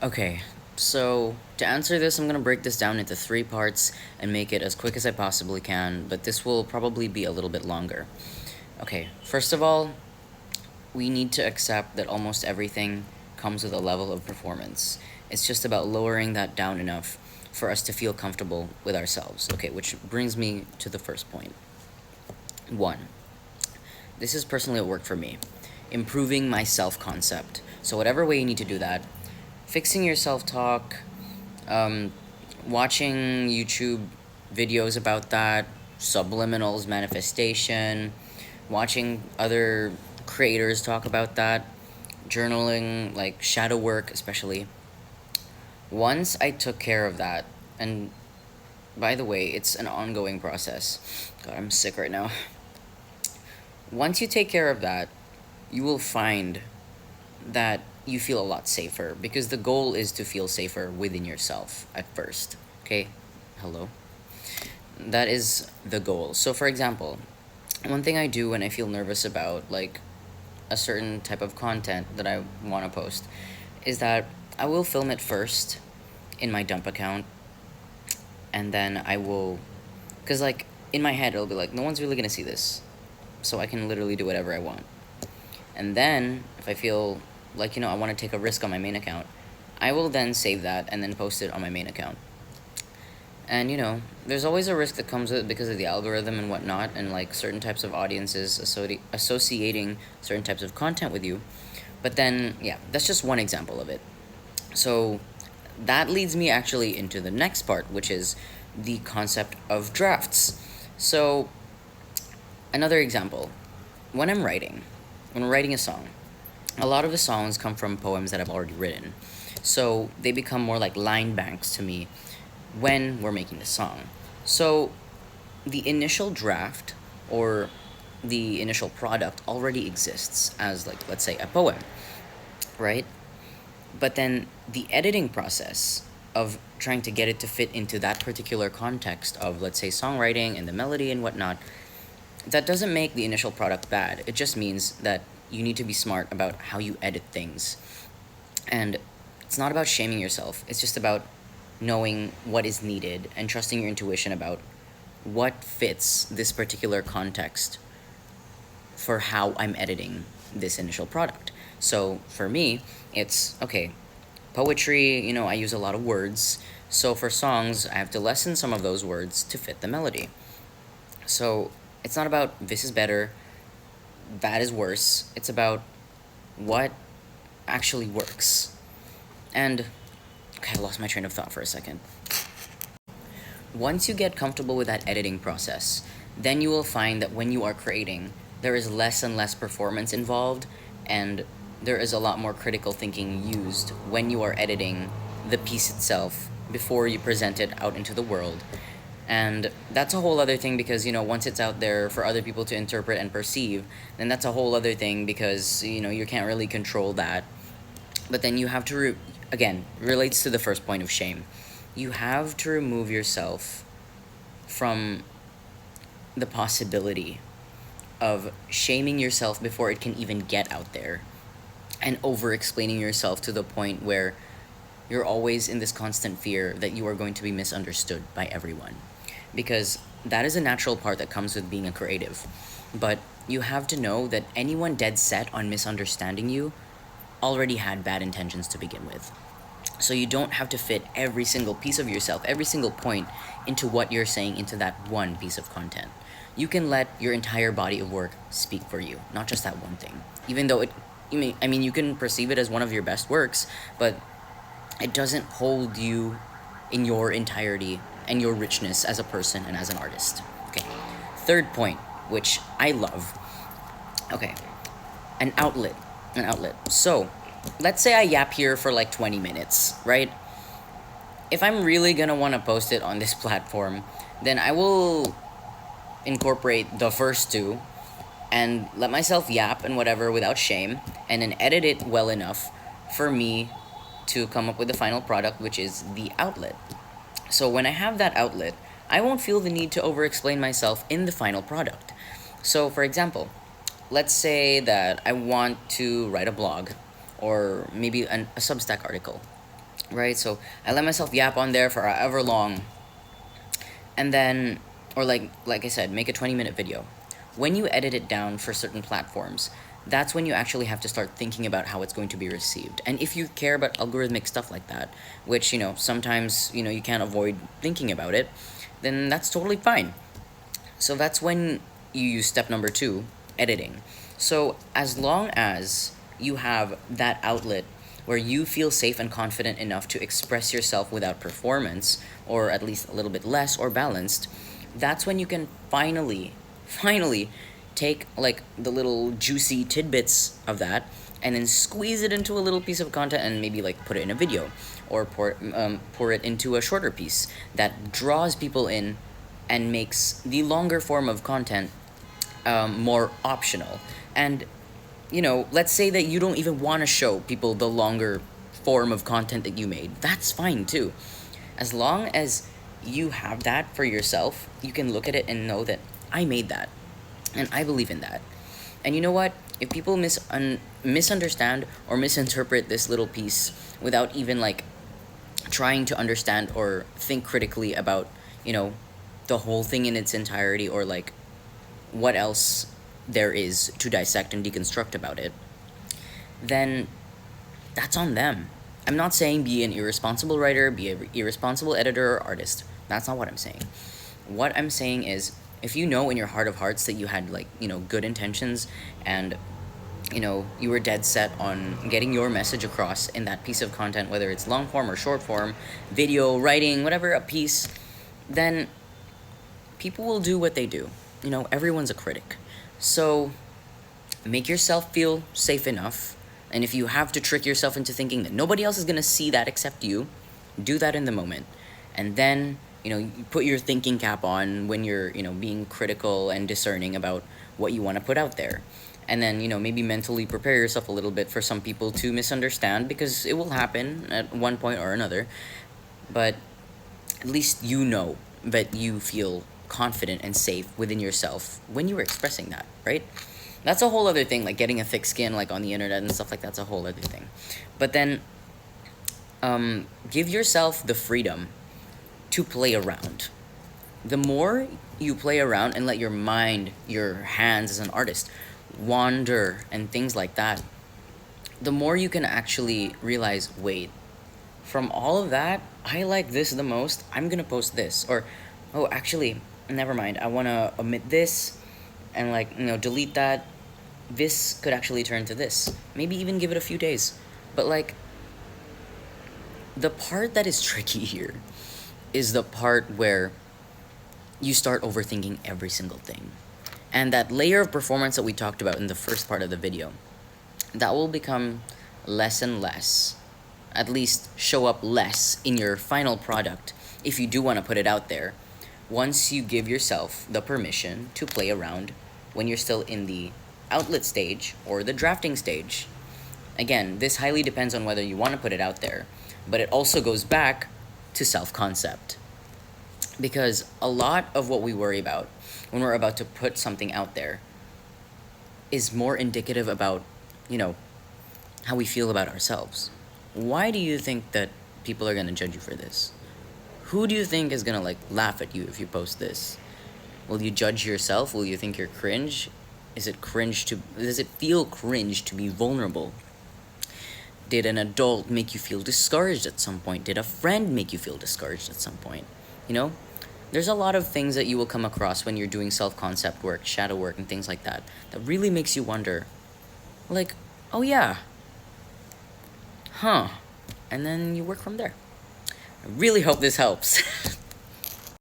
Okay, so to answer this, I'm gonna break this down into three parts and make it as quick as I possibly can, but this will probably be a little bit longer. Okay, first of all, we need to accept that almost everything comes with a level of performance. It's just about lowering that down enough for us to feel comfortable with ourselves. Okay, which brings me to the first point. One, this is personally what worked for me: improving my self concept. So, whatever way you need to do that, fixing your self talk, um, watching YouTube videos about that, subliminals, manifestation, watching other creators talk about that, journaling, like shadow work, especially. Once I took care of that, and by the way, it's an ongoing process. God, I'm sick right now. Once you take care of that, you will find that you feel a lot safer because the goal is to feel safer within yourself at first. Okay? Hello? That is the goal. So, for example, one thing I do when I feel nervous about like a certain type of content that I want to post is that I will film it first in my dump account, and then I will, because like in my head it'll be like, no one's really gonna see this, so I can literally do whatever I want. And then if I feel like, I want to take a risk on my main account, I will then save that and then post it on my main account. And there's always a risk that comes with it because of the algorithm and whatnot, and like certain types of audiences associating certain types of content with you. But then, yeah, that's just one example of it. So that leads me actually into the next part, which is the concept of drafts. So, another example: when I'm writing a song, a lot of the songs come from poems that I've already written. So they become more like line banks to me when we're making the song. So the initial draft, or the initial product, already exists as, like, let's say, a poem, right? But then the editing process of trying to get it to fit into that particular context of, let's say, songwriting and the melody and whatnot, that doesn't make the initial product bad. It just means that you need to be smart about how you edit things. And it's not about shaming yourself, it's just about knowing what is needed and trusting your intuition about what fits this particular context for how I'm editing this initial product. So for me, it's okay, poetry, I use a lot of words. So for songs, I have to lessen some of those words to fit the melody. So it's not about this is better, that is worse. It's about what actually works. And okay, I lost my train of thought for a second. Once you get comfortable with that editing process, then you will find that when you are creating, there is less and less performance involved, and there is a lot more critical thinking used when you are editing the piece itself before you present it out into the world. And that's a whole other thing because, once it's out there for other people to interpret and perceive, then that's a whole other thing because, you can't really control that. But then you have to, again, relates to the first point of shame. You have to remove yourself from the possibility of shaming yourself before it can even get out there, and over explaining yourself to the point where you're always in this constant fear that you are going to be misunderstood by everyone. Because that is a natural part that comes with being a creative. But you have to know that anyone dead set on misunderstanding you already had bad intentions to begin with. So you don't have to fit every single piece of yourself, every single point, into what you're saying into that one piece of content. You can let your entire body of work speak for you, not just that one thing. Even though you can perceive it as one of your best works, but it doesn't hold you in your entirety and your richness as a person and as an artist. Okay. Third point, which I love. Okay. An outlet. An outlet. So, let's say I yap here for like 20 minutes, right? If I'm really gonna wanna post it on this platform, then I will incorporate the first two and let myself yap and whatever without shame, and then edit it well enough for me to come up with the final product, which is the outlet. So when I have that outlet, I won't feel the need to over explain myself in the final product. So, for example, let's say that I want to write a blog or maybe a Substack article. right? So I let myself yap on there for however long, and then, or like I said, make a 20-minute video. When you edit it down for certain platforms, that's when you actually have to start thinking about how it's going to be received. And if you care about algorithmic stuff like that, which, sometimes, you can't avoid thinking about it, then that's totally fine. So that's when you use step number two, editing. So as long as you have that outlet where you feel safe and confident enough to express yourself without performance, or at least a little bit less or balanced, that's when you can finally take like the little juicy tidbits of that and then squeeze it into a little piece of content and maybe like put it in a video, or pour it into a shorter piece that draws people in and makes the longer form of content more optional. And, let's say that you don't even want to show people the longer form of content that you made. That's fine too. As long as you have that for yourself, you can look at it and know that I made that and I believe in that. And you know what? If people misunderstand or misinterpret this little piece without even like trying to understand or think critically about, you know, the whole thing in its entirety, or like what else there is to dissect and deconstruct about it, then that's on them. I'm not saying be an irresponsible writer, be an irresponsible editor or artist. That's not what I'm saying. What I'm saying is, if you know in your heart of hearts that you had like, good intentions, and you were dead set on getting your message across in that piece of content, whether it's long form or short form, video, writing, whatever, a piece, then people will do what they do. Everyone's a critic. So make yourself feel safe enough. And if you have to trick yourself into thinking that nobody else is going to see that except you, do that in the moment. And then, you put your thinking cap on when you're, being critical and discerning about what you want to put out there. And then, maybe mentally prepare yourself a little bit for some people to misunderstand, because it will happen at one point or another. But at least you know that you feel confident and safe within yourself when you were expressing that, right? That's a whole other thing, like getting a thick skin like on the internet and stuff like that's a whole other thing. But then give yourself the freedom to play around. The more you play around and let your mind, your hands as an artist, wander and things like that, the more you can actually realize, wait, from all of that, I like this the most. I'm gonna post this. Or, oh, actually, never mind. I wanna omit this and, like, delete that. This could actually turn to this. Maybe even give it a few days. But, like, the part that is tricky here is the part where you start overthinking every single thing. And that layer of performance that we talked about in the first part of the video, that will become less and less, at least show up less in your final product if you do want to put it out there, once you give yourself the permission to play around when you're still in the outlet stage or the drafting stage. Again, this highly depends on whether you want to put it out there, but it also goes back to self-concept. Because a lot of what we worry about when we're about to put something out there is more indicative about, how we feel about ourselves. Why do you think that people are gonna judge you for this? Who do you think is gonna like laugh at you if you post this? Will you judge yourself? Will you think you're cringe? Does it feel cringe to be vulnerable? Did an adult make you feel discouraged at some point? Did a friend make you feel discouraged at some point? There's a lot of things that you will come across when you're doing self-concept work, shadow work, and things like that really makes you wonder, like, oh yeah, huh, and then you work from there. I really hope this helps.